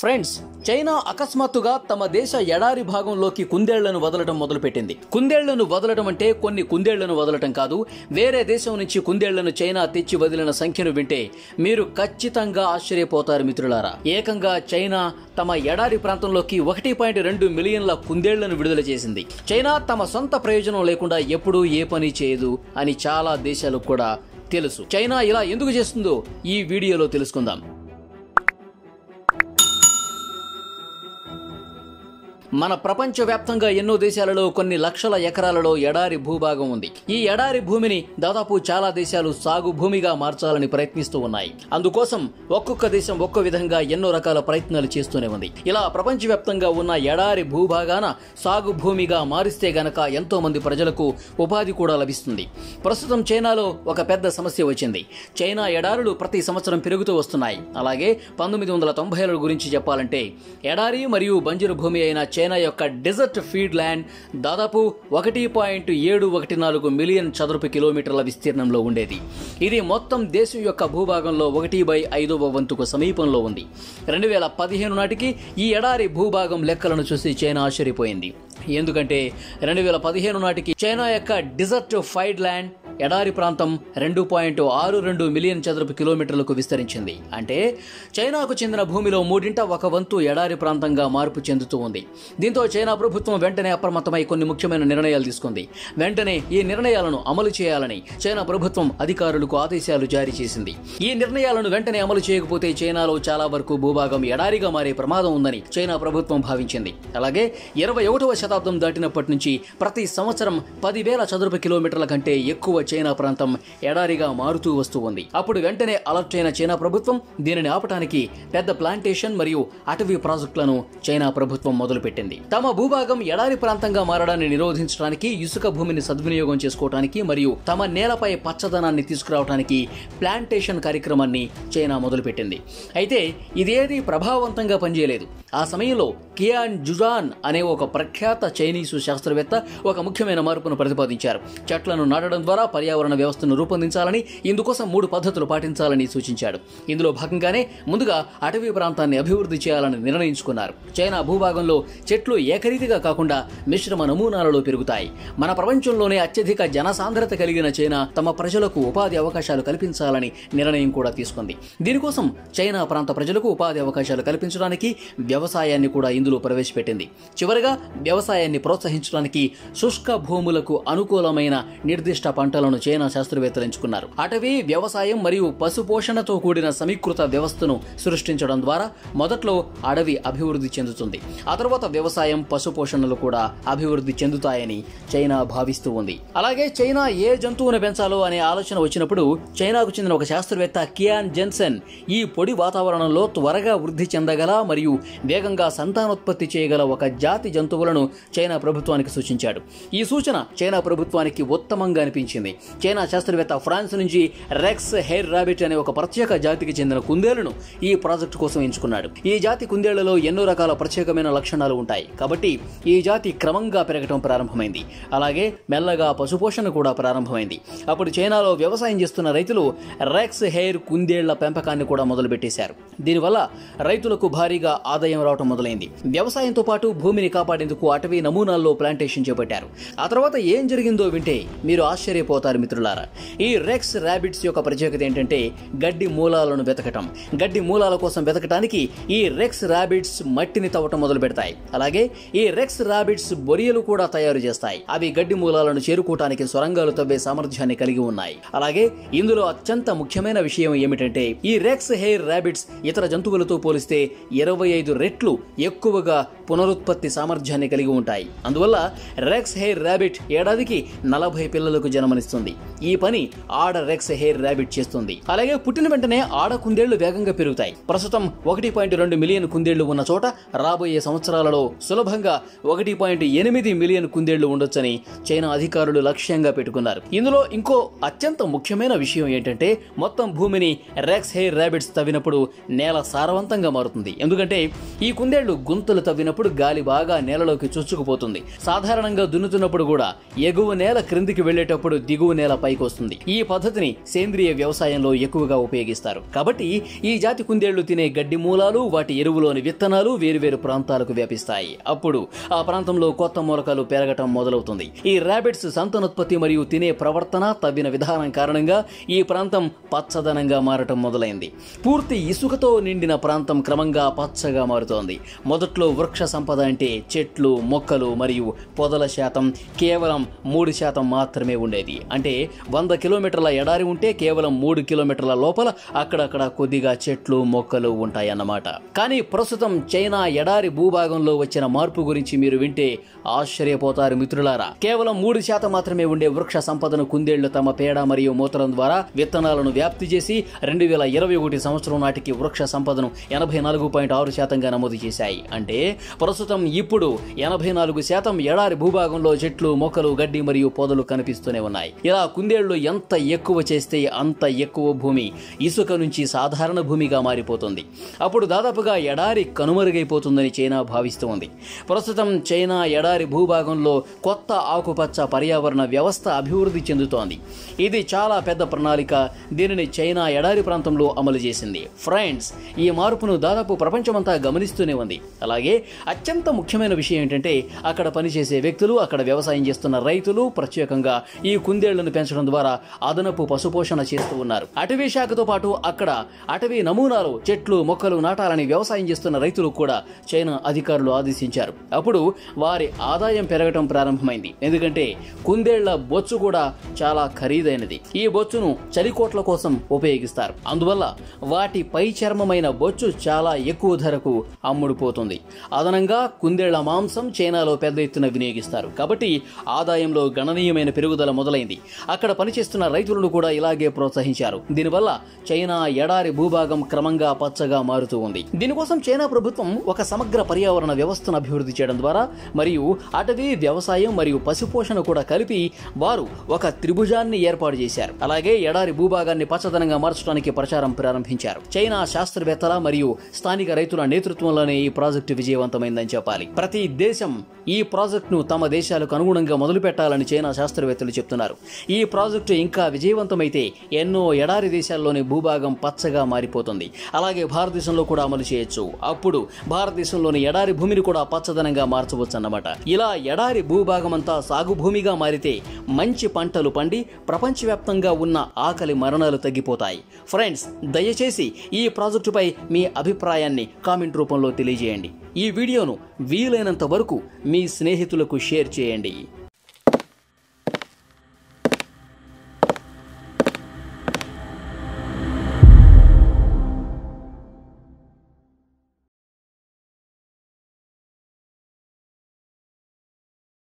Friends, China అకస్మాత్తుగా తమ దేశ ఎడారి భాగంలోకి కుందేళ్లను వదలటం మొదలుపెట్టింది. కుందేళ్లను వదలటం అంటే కొన్ని కుందేళ్లను వదలటం కాదు, వేరే దేశం నుంచి కుందేళ్లను చైనా తెచ్చి వదిలిన సంఖ్యను వింటే మీరు ఖచ్చితంగా ఆశ్చర్యపోతారు మిత్రులారా. ఏకంగా చైనా తమ ఎడారి ప్రాంతంలోకి 1.2 మిలియన్ల కుందేళ్లను విడుదల చేసింది. చైనా తమ సొంత ప్రయోజనం లేకుండా ఎప్పుడూ ఏ పని చేయదు అని చాలా దేశాలకు కూడా తెలుసు. చైనా ఇలా ఎందుకు చేస్తుందో ఈ వీడియోలో తెలుసుకుందాం. మన ప్రపంచవ్యాప్తంగా ఎన్నో దేశాలలో కొన్ని లక్షల ఎకరాలలో ఎడారి భూభాగం ఉంది. ఈ ఎడారి భూమిని దాదాపు చాలా దేశాలు సాగు భూమిగా మార్చాలని ప్రయత్నిస్తూ ఉన్నాయి. అందుకోసం ఒక్కొక్క దేశం ఒక్కో విధంగా ఎన్నో రకాల ప్రయత్నాలు చేస్తూనే ఉంది. ఇలా ప్రపంచవ్యాప్తంగా ఉన్న ఎడారి భూభాగాన సాగు భూమిగా మారిస్తే గనక ఎంతో మంది ప్రజలకు ఉపాధి కూడా లభిస్తుంది. ప్రస్తుతం చైనాలో ఒక పెద్ద సమస్య వచ్చింది. చైనా ఎడారులు ప్రతి సంవత్సరం పెరుగుతూ వస్తున్నాయి. అలాగే 1990ల గురించి చెప్పాలంటే ఎడారి మరియు బంజరు భూమి అయిన చైనా యొక్క డెజర్ట్ ఫీడ్ ల్యాండ్ దాదాపు 1.714 మిలియన్ చదరపు కిలోమీటర్ల విస్తీర్ణంలో ఉండేది. ఇది మొత్తం దేశం యొక్క భూభాగంలో 1/5వ వంతుకు సమీపంలో ఉంది. 2015 నాటికి ఈ ఎడారి భూభాగం లెక్కలను చూసి చైనా ఆశ్చర్యపోయింది. ఎందుకంటే 2015 నాటికి చైనా యొక్క డెజర్ట్ ఫీడ్ ల్యాండ్ ఎడారి ప్రాంతం 2.62 మిలియన్ చదరపు కిలోమీటర్లకు విస్తరించింది. అంటే చైనాకు చెందిన భూమిలో 1/3 ఎడారి ప్రాంతంగా మార్పు చెందుతూ ఉంది. దీంతో చైనా ప్రభుత్వం వెంటనే అప్రమత్తమై కొన్ని ముఖ్యమైన నిర్ణయాలు తీసుకుంది. వెంటనే ఈ నిర్ణయాలను అమలు చేయాలని చైనా ప్రభుత్వం అధికారులకు ఆదేశాలు జారీ చేసింది. ఈ నిర్ణయాలను వెంటనే అమలు చేయకపోతే చైనాలో చాలా వరకు భూభాగం ఎడారిగా మారే ప్రమాదం ఉందని చైనా ప్రభుత్వం భావించింది. అలాగే 21వ శతాబ్దం దాటినప్పటి నుంచి ప్రతి సంవత్సరం 10,000 చదరపు కిలోమీటర్ల కంటే ఎక్కువ చైనా ప్రాంతం ఎడారిగా మారుతూ వస్తూ ఉంది. అప్పుడు వెంటనే అలర్ట్ అయిన చైనా ప్రభుత్వం దీనిని ఆపటానికి పెద్ద ప్లాంటేషన్ మరియు అటవీ ప్రాజెక్టులను చైనా ప్రభుత్వం మొదలుపెట్టింది. తమ భూభాగం ఎడారి ప్రాంతంగా మారడాన్ని నిరోధించడానికి, ఇసుక భూమిని సద్వినియోగం చేసుకోవడానికి మరియు తమ నేలపై పచ్చదనాన్ని తీసుకురావడానికి ప్లాంటేషన్ కార్యక్రమాన్ని చైనా మొదలుపెట్టింది. అయితే ఇదేది ప్రభావవంతంగా పనిచేయలేదు. ఆ సమయంలో కియాన్ జుజాన్ అనే ఒక ప్రఖ్యాత చైనీసు శాస్త్రవేత్త ఒక ముఖ్యమైన మార్పును ప్రతిపాదించారు. చెట్లను నాటడం ద్వారా పర్యావరణ వ్యవస్థను రూపొందించాలని, ఇందుకోసం 3 పద్ధతులు పాటించాలని సూచించాడు. ఇందులో భాగంగానే ముందుగా అటవీ ప్రాంతాన్ని అభివృద్ధి చేయాలని నిర్ణయించుకున్నారు. చైనా భూభాగంలో చెట్లు ఏకరీతిగా కాకుండా మిశ్రమ నమూనాలలో పెరుగుతాయి. మన ప్రపంచంలోనే అత్యధిక జనసాంద్రత కలిగిన చైనా తమ ప్రజలకు ఉపాధి అవకాశాలు కల్పించాలని నిర్ణయం కూడా తీసుకుంది. దీనికోసం చైనా ప్రాంత ప్రజలకు ఉపాధి అవకాశాలు కల్పించడానికి వ్యవసాయాన్ని కూడా ఇందులో ప్రవేశపెట్టింది. చివరిగా వ్యవసాయాన్ని ప్రోత్సహించడానికి శుష్క భూములకు అనుకూలమైన నిర్దిష్ట పంటలను చైనా శాస్త్రవేత్తలు ఎంచుకున్నారు. అటవీ, వ్యవసాయం మరియు పశుపోషణతో కూడిన సమీకృత వ్యవస్థను సృష్టించడం ద్వారా మొదట్లో అడవి అభివృద్ధి చెందుతుంది. ఆ తర్వాత వ్యవసాయం, పశుపోషణలు కూడా అభివృద్ధి చెందుతాయని చైనా భావిస్తూ ఉంది. అలాగే చైనా ఏ జంతువును పెంచాలో అనే ఆలోచన వచ్చినప్పుడు చైనాకు చెందిన ఒక శాస్త్రవేత్త కియాన్ జెన్సెన్ ఈ పొడి వాతావరణంలో త్వరగా వృద్ధి చెందగల మరియు వేగంగా సంతానోత్పత్తి చేయగల ఒక జాతి జంతువులను చైనా ప్రభుత్వానికి సూచించాడు. ఈ సూచన చైనా ప్రభుత్వానికి ఉత్తమంగా అనిపించింది. చైనా శాస్త్రవేత్త ఫ్రాన్స్ నుంచి రెక్స్ హెయిర్ రాబిట్ అనే ఒక ప్రత్యేక జాతికి చెందిన కుందేళ్లను ఈ ప్రాజెక్టు కోసం ఎంచుకున్నాడు. ఈ జాతి కుందేళ్లలో ఎన్నో రకాల ప్రత్యేకమైన లక్షణాలు ఉంటాయి. కాబట్టి ఈ జాతి క్రమంగా పెరగడం ప్రారంభమైంది. అలాగే మెల్లగా పశుపోషణ కూడా ప్రారంభమైంది. అప్పుడు చైనాలో వ్యవసాయం చేస్తున్న రైతులు రెక్స్ హెయిర్ కుందేళ్ల పెంపకాన్ని కూడా మొదలుపెట్టేశారు. దీనివల్ల రైతులకు భారీగా ఆదాయం రావడం మొదలైంది. వ్యవసాయంతో పాటు భూమిని కాపాడేందుకు అటవీ నమూనాల్లో ప్లాంటేషన్ చేపట్టారు. ఆ తర్వాత ఏం జరిగిందో వింటే మీరు ఆశ్చర్యపోతారు మిత్రులారా. ఈ రెక్స్ ర్యాబిట్స్ యొక్క ప్రత్యేకత ఏంటంటే గడ్డి మూలాలను వెతకటం. గడ్డి మూలాల కోసం వెతకటానికి ఈ రెక్స్ ర్యాబిట్స్ మట్టిని తవ్వటం మొదలు పెడతాయి. అలాగే ఈ రెక్స్ ర్యాబిట్స్ బొరియలు కూడా తయారు చేస్తాయి. అవి గడ్డి మూలాలను చేరుకోవటానికి సొరంగాలు తవ్వే సామర్థ్యాన్ని కలిగి ఉన్నాయి. అలాగే ఇందులో అత్యంత ముఖ్యమైన విషయం ఏమిటంటే ఈ రెక్స్ హెయిర్ ర్యాబిట్స్ ఇతర జంతువులతో పోలిస్తే 25 రెట్లు ఎక్కువగా పునరుత్పత్తి సామర్థ్యాన్ని కలిగి ఉంటాయి. అందువల్ల రెక్స్ హెయిర్ ర్యాబిట్ ఏడాదికి 40 పిల్లలకు జన్మనిస్తుంది. ఈ పని ఆడ రెక్స్ హెయిర్ ర్యాబిట్ చేస్తుంది. అలాగే పుట్టిన వెంటనే ఆడ కుందేళ్లు వేగంగా పెరుగుతాయి. ప్రస్తుతం 1.2 మిలియన్ కుందేళ్లు ఉన్న చోట రాబోయే సంవత్సరాలలో సులభంగా 1.8 మిలియన్ కుందేళ్లు ఉండొచ్చని చైనా అధికారులు లక్ష్యంగా పెట్టుకున్నారు. ఇందులో ఇంకో అత్యంత ముఖ్యమైన విషయం ఏంటంటే మొత్తం భూమిని రెక్స్ హెయిర్ ర్యాబిట్స్ తవ్వినప్పుడు నేల సారవంతంగా మారుతుంది. ఎందుకంటే ఈ కుందేళ్లు గుంతలు తవ్వినప్పుడు గాలి బాగా నేలలోకి చొచ్చుకుపోతుంది. సాధారణంగా దున్నుతున్నప్పుడు కూడా ఎగువ నేల క్రిందికి వెళ్లేటప్పుడు దిగువ దిగువ నేల పైకి వస్తుంది. ఈ పద్ధతిని సేంద్రియ వ్యవసాయంలో ఎక్కువగా ఉపయోగిస్తారు. కాబట్టి ఈ జాతి కుందేళ్లు తినే గడ్డి మూలాలు, వాటి ఎరువులోని విత్తనాలు వేరువేరు ప్రాంతాలకు వ్యాపిస్తాయి. అప్పుడు ఆ ప్రాంతంలో కొత్త మొలకలు పెరగటం మొదలవుతుంది. ఈ ర్యాబిట్స్ సంతానోత్పత్తి మరియు తినే ప్రవర్తన, తవ్విన విధానం కారణంగా ఈ ప్రాంతం పచ్చదనంగా మారటం మొదలైంది. పూర్తి ఇసుకతో నిండిన ప్రాంతం క్రమంగా పచ్చగా మారుతోంది. మొదట్లో వృక్ష సంపద అంటే చెట్లు, మొక్కలు మరియు పొదల శాతం కేవలం 3% మాత్రమే ఉండేది. అంటే 100 కిలోమీటర్ల ఎడారి ఉంటే కేవలం 3 కిలోమీటర్ల లోపల అక్కడక్కడ కొద్దిగా చెట్లు, మొక్కలు ఉంటాయన్నమాట. కానీ ప్రస్తుతం చైనా ఎడారి భూభాగంలో వచ్చిన మార్పు గురించి మీరు వింటే ఆశ్చర్యపోతారు మిత్రులారా. కేవలం 3% మాత్రమే ఉండే వృక్ష సంపదను కుందేళ్లు తమ పేడ మరియు మూత్రం ద్వారా విత్తనాలను వ్యాప్తి చేసి 2021 సంవత్సరం నాటికి వృక్ష సంపదను 84.6%గా నమోదు చేశాయి. అంటే ప్రస్తుతం ఇప్పుడు 84% ఎడారి భూభాగంలో చెట్లు, మొక్కలు, గడ్డి మరియు పొదలు కనిపిస్తూనే ఉన్నాయి. ఇలా కుందేళ్లు ఎంత ఎక్కువ చేస్తే అంత ఎక్కువ భూమి ఇసుక నుంచి సాధారణ భూమిగా మారిపోతుంది. అప్పుడు దాదాపుగా ఎడారి కనుమరుగైపోతుందని చైనా భావిస్తోంది. ప్రస్తుతం చైనా ఎడారి భూభాగంలో కొత్త ఆకుపచ్చ పర్యావరణ వ్యవస్థ అభివృద్ధి చెందుతోంది. ఇది చాలా పెద్ద ప్రణాళిక. దీనిని చైనా ఎడారి ప్రాంతంలో అమలు చేసింది. ఫ్రెండ్స్, ఈ మార్పును దాదాపు ప్రపంచమంతా గమనిస్తూనే ఉంది. అలాగే అత్యంత ముఖ్యమైన విషయం ఏంటంటే అక్కడ పనిచేసే వ్యక్తులు, అక్కడ వ్యవసాయం చేస్తున్న రైతులు ప్రత్యేకంగా ఈ కుందేళ్లను పెంచడం ద్వారా అదనపు పశుపోషణ చేస్తూ ఉన్నారు. అటవీ శాఖతో పాటు అక్కడ అటవీ నమూనాలు, చెట్లు, మొక్కలు నాటాలని వ్యవసాయం చేస్తున్న రైతులు కూడా చైనా అధికారులు ఆదేశించారు. అప్పుడు వారి ఆదాయం పెరగటం ప్రారంభమైంది. ఎందుకంటే కుందేళ్ల బొచ్చు కూడా చాలా ఖరీదైనది. ఈ బొచ్చును చలికోట్ల కోసం ఉపయోగిస్తారు. అందువల్ల వాటి పై చర్మమైన బొచ్చు చాలా ఎక్కువ ధరకు అమ్ముడుపోతుంది. అదనంగా కుందేళ్ల మాంసం చైనాలో పెద్ద ఎత్తున వినియోగిస్తారు. కాబట్టి ఆదాయంలో గణనీయమైన పెరుగుదల మొదలైంది. అక్కడ పనిచేస్తున్న రైతులను కూడా ఇలాగే ప్రోత్సహించారు. దీనివల్ల చైనా ఎడారి భూభాగం క్రమంగా పచ్చగా మారుతూ ఉంది. దీనికోసం చైనా ప్రభుత్వం ఒక సమగ్ర పర్యావరణ వ్యవస్థను అభివృద్ధి చేయడం ద్వారా మరియు అటవీ, వ్యవసాయం మరియు పశుపోషణ కూడా కలిపి వారు ఒక త్రిభుజాన్ని ఏర్పాటు చేశారు. అలాగే ఎడారి భూభాగాన్ని పచ్చదనంగా మార్చడానికి ప్రచారం ప్రారంభించారు. చైనా శాస్త్రవేత్తల మరియు స్థానిక రైతుల నేతృత్వంలోనే ఈ ప్రాజెక్టు విజయవంతమైందని చెప్పాలి. ప్రతి దేశం ఈ ప్రాజెక్టును తమ దేశాలకు అనుగుణంగా మొదలు పెట్టాలని చైనా శాస్త్రవేత్తలు చెప్తున్నారు. ఈ ప్రాజెక్టు ఇంకా విజయవంతమైతే ఎన్నో ఎడారి దేశాల్లోని భూభాగం పచ్చగా మారిపోతుంది. అలాగే భారతదేశంలో కూడా అమలు చేయొచ్చు. అప్పుడు భారతదేశంలోని ఎడారి భూమిని కూడా పచ్చదనంగా మార్చవచ్చు అన్నమాట. ఇలా ఎడారి భూభాగం అంతా సాగు భూమిగా మారితే మంచి పంటలు పండి ప్రపంచవ్యాప్తంగా ఉన్న ఆకలి మరణాలు తగ్గిపోతాయి. ఫ్రెండ్స్, దయచేసి ఈ ప్రాజెక్టుపై మీ అభిప్రాయాన్ని కామెంట్ రూపంలో తెలియజేయండి. ఈ వీడియోను వీలైనంత వరకు మీ స్నేహితులకు షేర్ చేయండి.